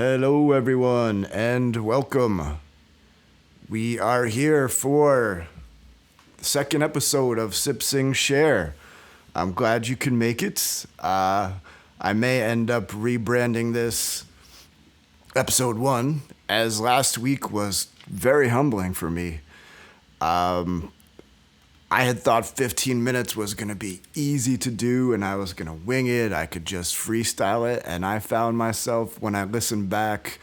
Hello, everyone, and welcome. We are here for the second episode of Sip Sing Share. I'm glad you can make it. I may end up rebranding this episode one, as last week was very humbling for me. I had thought 15 minutes was going to be easy to do and I was going to wing it. I could just freestyle it. And I found myself, when I listened back,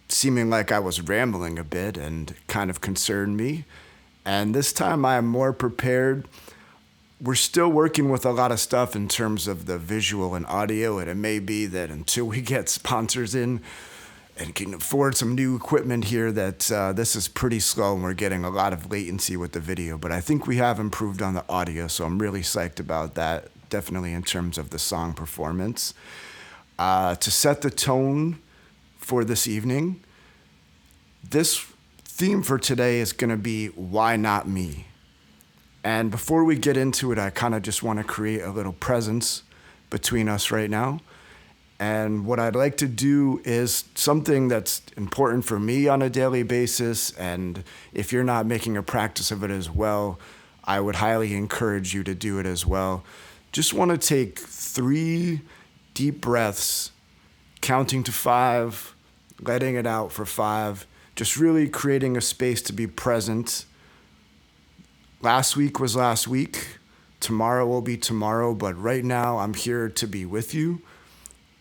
seeming like I was rambling a bit and kind of concerned me. And this time I am more prepared. We're still working with a lot of stuff in terms of the visual and audio. And it may be that until we get sponsors in, and can afford some new equipment here that this is pretty slow and we're getting a lot of latency with the video. But I think we have improved on the audio, so I'm really psyched about that, definitely in terms of the song performance. To set the tone for this evening, this theme for today is going to be Why Not Me? And before we get into it, I kind of just want to create a little presence between us right now. And what I'd like to do is something that's important for me on a daily basis. And if you're not making a practice of it as well, I would highly encourage you to do it as well. Just want to take 3 deep breaths, counting to 5, letting it out for 5, just really creating a space to be present. Last week was last week. Tomorrow will be tomorrow. But right now, I'm here to be with you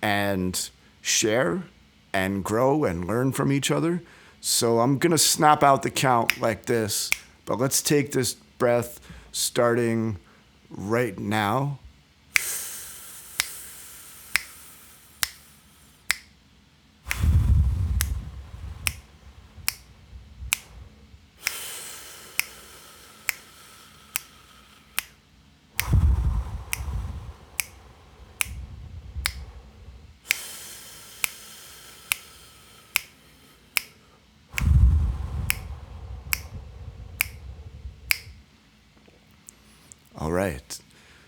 and share and grow and learn from each other. So I'm gonna snap out the count like this, but let's take this breath starting right now. All right.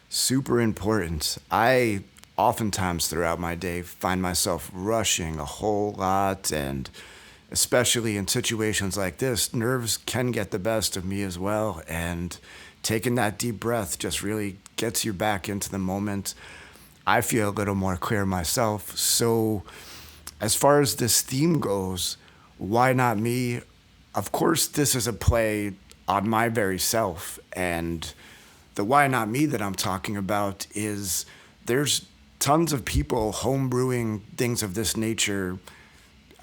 Super important. I oftentimes throughout my day find myself rushing a whole lot, and especially in situations like this, nerves can get the best of me as well. And taking that deep breath just really gets you back into the moment. I feel a little more clear myself. So, as far as this theme goes, why not me? Of course, this is a play on my very self. And the why not me that I'm talking about is there's tons of people homebrewing things of this nature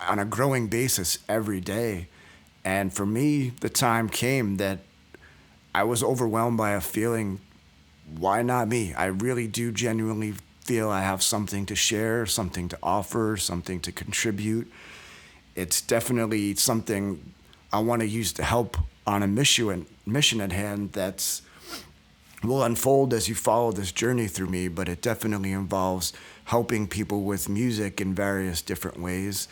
on a growing basis every day. And for me, the time came that I was overwhelmed by a feeling, why not me? I really do genuinely feel I have something to share, something to offer, something to contribute. It's definitely something I want to use to help on a mission at hand that's will unfold as you follow this journey through me, but it definitely involves helping people with music in various different ways.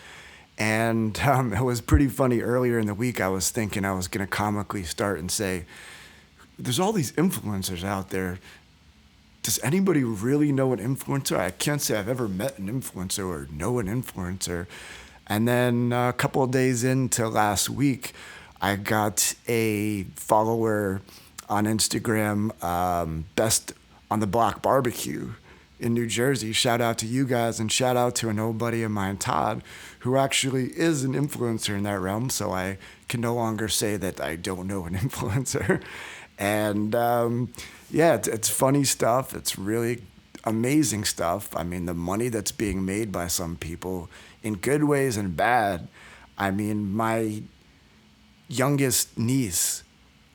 And it was pretty funny earlier in the week. I was thinking I was going to comically start and say, there's all these influencers out there. Does anybody really know an influencer? I can't say I've ever met an influencer or know an influencer. And then a couple of days into last week, I got a follower on Instagram, Best on the Block Barbecue in New Jersey. Shout out to you guys, and shout out to an old buddy of mine, Todd, who actually is an influencer in that realm. So I can no longer say that I don't know an influencer. And yeah, it's funny stuff. It's really amazing stuff. I mean, the money that's being made by some people in good ways and bad. I mean, my youngest niece,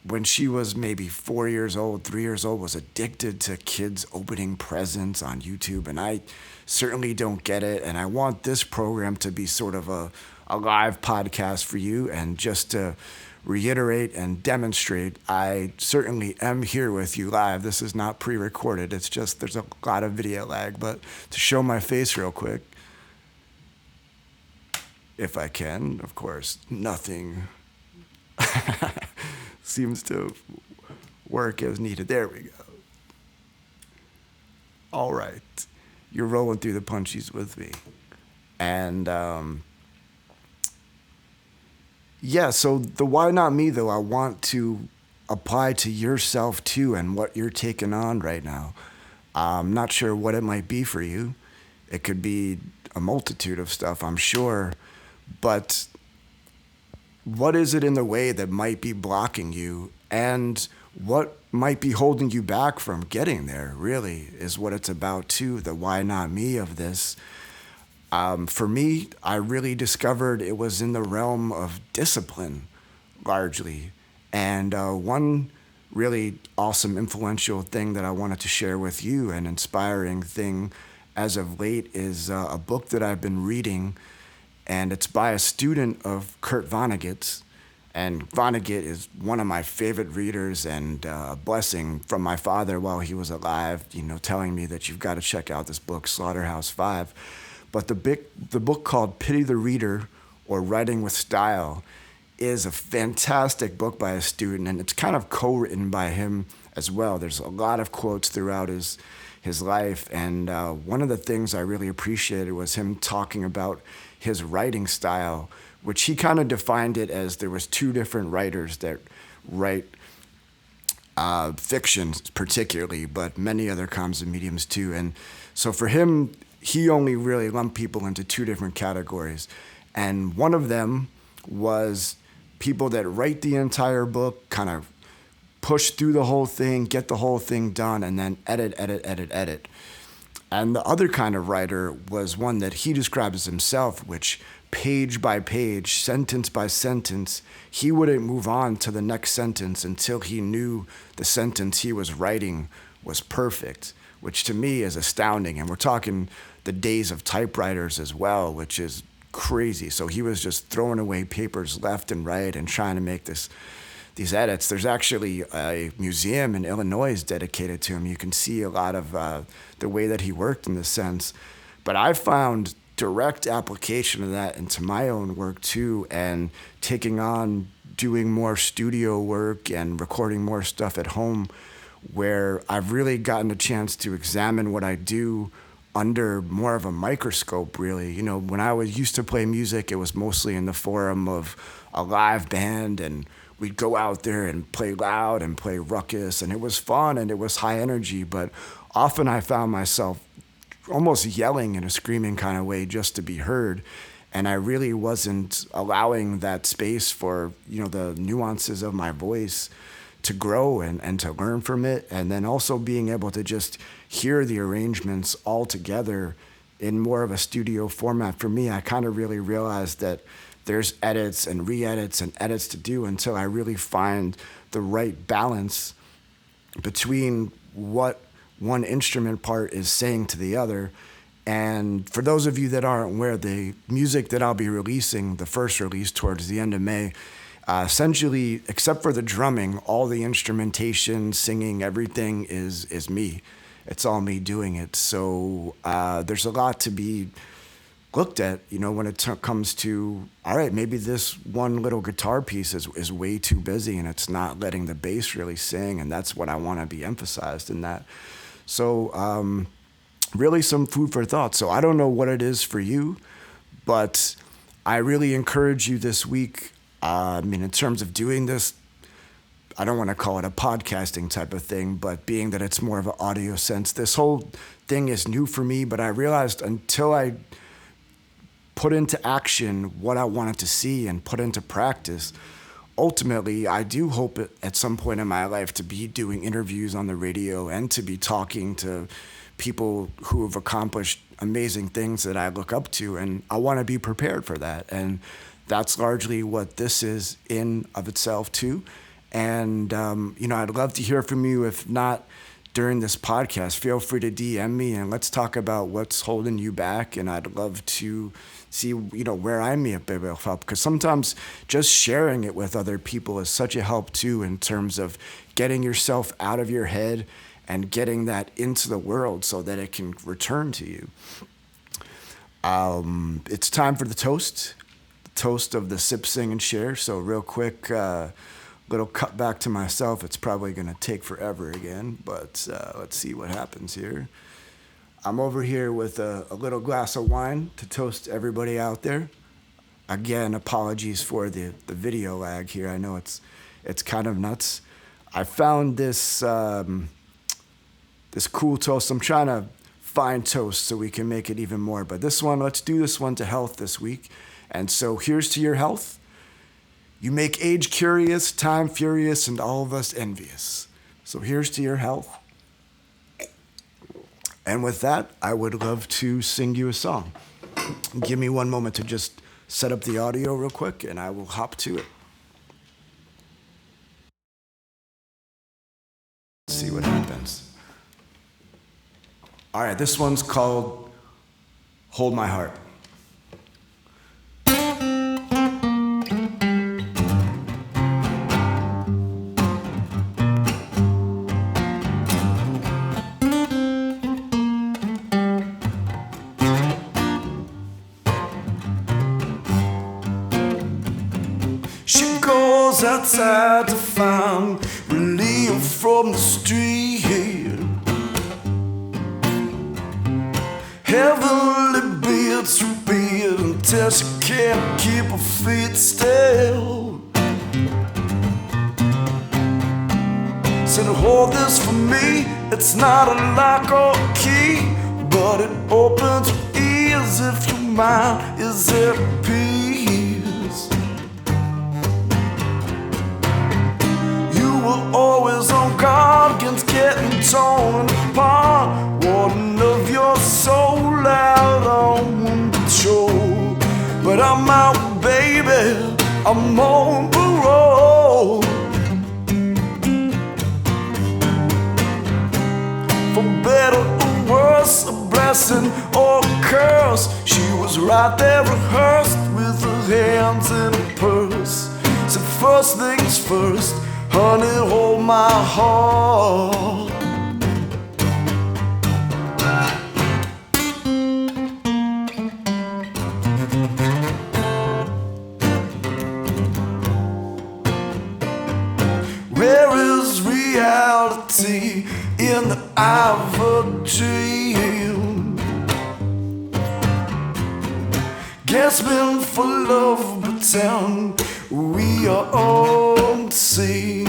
when she was maybe 4 years old, 3 years old, was addicted to kids opening presents on YouTube. And I certainly don't get it. And I want this program to be sort of a live podcast for you. And just to reiterate and demonstrate, I certainly am here with you live. This is not pre-recorded. It's just there's a lot of video lag. But to show my face real quick, if I can, of course, nothing seems to work as needed. There we go. All right. You're rolling through the punchies with me. And yeah, so the why not me though, I want to apply to yourself too and what you're taking on right now. I'm not sure what it might be for you. It could be a multitude of stuff, I'm sure. But what is it in the way that might be blocking you? And what might be holding you back from getting there, really, is what it's about, too. The why not me of this. For me, I really discovered it was in the realm of discipline, largely. And one really awesome, influential thing that I wanted to share with you, an inspiring thing as of late, is a book that I've been reading, and it's by a student of Kurt Vonnegut's. And Vonnegut is one of my favorite readers, and a blessing from my father while he was alive, telling me that you've got to check out this book, Slaughterhouse Five. But the book called Pity the Reader, or Writing with Style, is a fantastic book by a student, and it's kind of co-written by him as well. There's a lot of quotes throughout his life, and one of the things I really appreciated was him talking about his writing style, which he kind of defined it as there was two different writers that write fiction particularly, but many other kinds of mediums too. And so for him, he only really lumped people into two different categories. And one of them was people that write the entire book, kind of push through the whole thing, get the whole thing done, and then edit, edit, edit, edit. And the other kind of writer was one that he describes himself, which page by page, sentence by sentence, he wouldn't move on to the next sentence until he knew the sentence he was writing was perfect, which to me is astounding. And we're talking the days of typewriters as well, which is crazy. So he was just throwing away papers left and right and trying to make these edits. There's actually a museum in Illinois dedicated to him. You can see a lot of the way that he worked in this sense. But I found direct application of that into my own work too, and taking on doing more studio work and recording more stuff at home, where I've really gotten a chance to examine what I do under more of a microscope, really. When I was used to play music, it was mostly in the form of a live band, and we'd go out there and play loud and play ruckus, and it was fun and it was high energy, but often I found myself almost yelling in a screaming kind of way just to be heard. And I really wasn't allowing that space for, the nuances of my voice to grow and to learn from it. And then also being able to just hear the arrangements all together in more of a studio format. For me, I kind of really realized that there's edits and re-edits and edits to do until I really find the right balance between what one instrument part is saying to the other. And for those of you that aren't aware, the music that I'll be releasing, the first release towards the end of May, essentially, except for the drumming, all the instrumentation, singing, everything is me. It's all me doing it. So there's a lot to be looked at, when it comes to, all right, maybe this one little guitar piece is way too busy and it's not letting the bass really sing, and that's what I want to be emphasized in that. So really some food for thought. So I don't know what it is for you, but I really encourage you this week, in terms of doing this, I don't want to call it a podcasting type of thing, but being that it's more of an audio sense, this whole thing is new for me, but I realized until I put into action what I wanted to see and put into practice, ultimately, I do hope at some point in my life to be doing interviews on the radio and to be talking to people who have accomplished amazing things that I look up to, and I want to be prepared for that. And that's largely what this is in of itself too. And I'd love to hear from you. If not during this podcast, feel free to DM me and let's talk about what's holding you back. And I'd love to see, where I may be able to help, because sometimes just sharing it with other people is such a help too, in terms of getting yourself out of your head and getting that into the world so that it can return to you. It's time for the toast of the Sip, Sing, and Share. So real quick, little cut back to myself. It's probably going to take forever again, but let's see what happens here. I'm over here with a little glass of wine to toast everybody out there. Again, apologies for the video lag here. I know it's kind of nuts. I found this cool toast. I'm trying to find toast so we can make it even more. But this one, let's do this one to health this week. And so here's to your health. You make age curious, time furious, and all of us envious. So here's to your health. And with that, I would love to sing you a song. Give me one moment to just set up the audio real quick, and I will hop to it. Let's see what happens. All right, this one's called Hold My Heart. She goes outside to find relief from the street. Heavenly beats repeat until she can't keep her feet still. Said, hold this for me. It's not a lock or a key, but it opens your ears if your mind is at peace. You were always on guard against getting torn apart. Warden of your soul out on patrol. But I'm out, baby, I'm on parole. For better or worse, a blessing or a curse, she was right there rehearsed with her hands in her purse. So first things first, honey, hold my heart. Where is reality in the eye of a dream? Gasping for love, pretend we are unseen.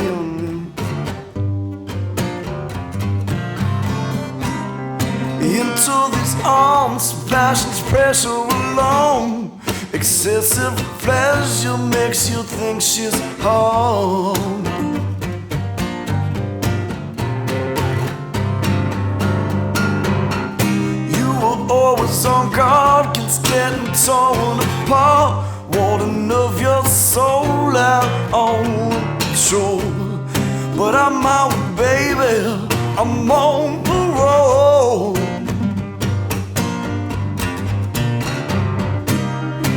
Into these arms, passion's pressure alone. Excessive pleasure makes you think she's home. Always on guard against getting torn apart. Warden of your soul out on patrol. But I'm out, baby, I'm on parole.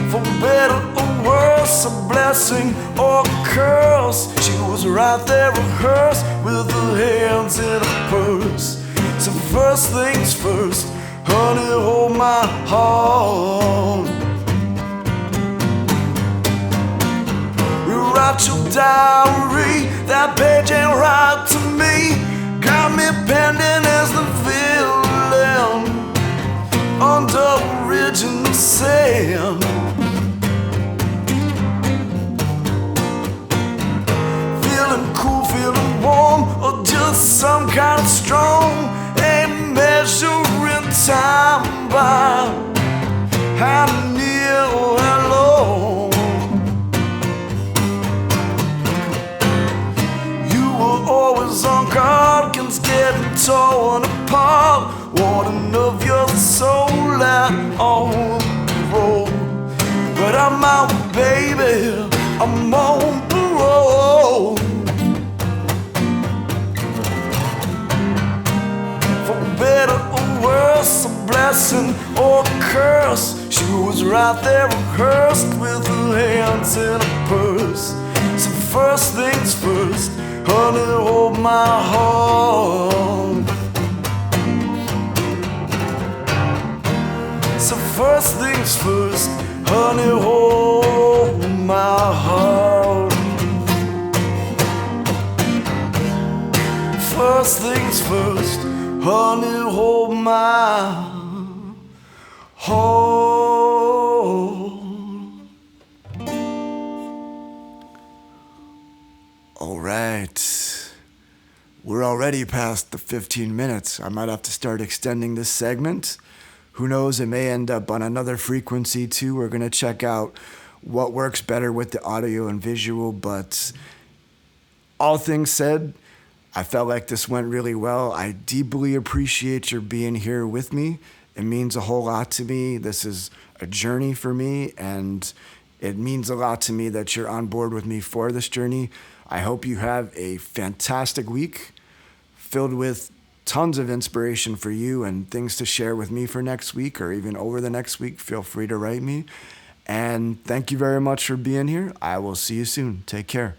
For better or worse, a blessing or a curse, she was right there rehearsed with her hands in her purse. So first things first, honey, hold my heart. Rewrite your diary, that page ain't right to me. Got me pending as the villain under original sin. Feeling cool, feeling warm, or just some kind of strong. Ain't measuring time by how near or how long. You were always on guard against getting torn apart. Warden of your soul out on parole. But I'm out, baby, I'm on parole. Better or worse, a blessing or a curse, she was right there rehearsed with her hands in her purse. So first things first, honey, hold my heart. So first things first, honey, hold my heart. First things first, Honey, hold my hold. All right. We're already past the 15 minutes. I might have to start extending this segment. Who knows, it may end up on another frequency too. We're going to check out what works better with the audio and visual, but all things said, I felt like this went really well. I deeply appreciate your being here with me. It means a whole lot to me. This is a journey for me, and it means a lot to me that you're on board with me for this journey. I hope you have a fantastic week filled with tons of inspiration for you and things to share with me for next week or even over the next week. Feel free to write me. And thank you very much for being here. I will see you soon. Take care.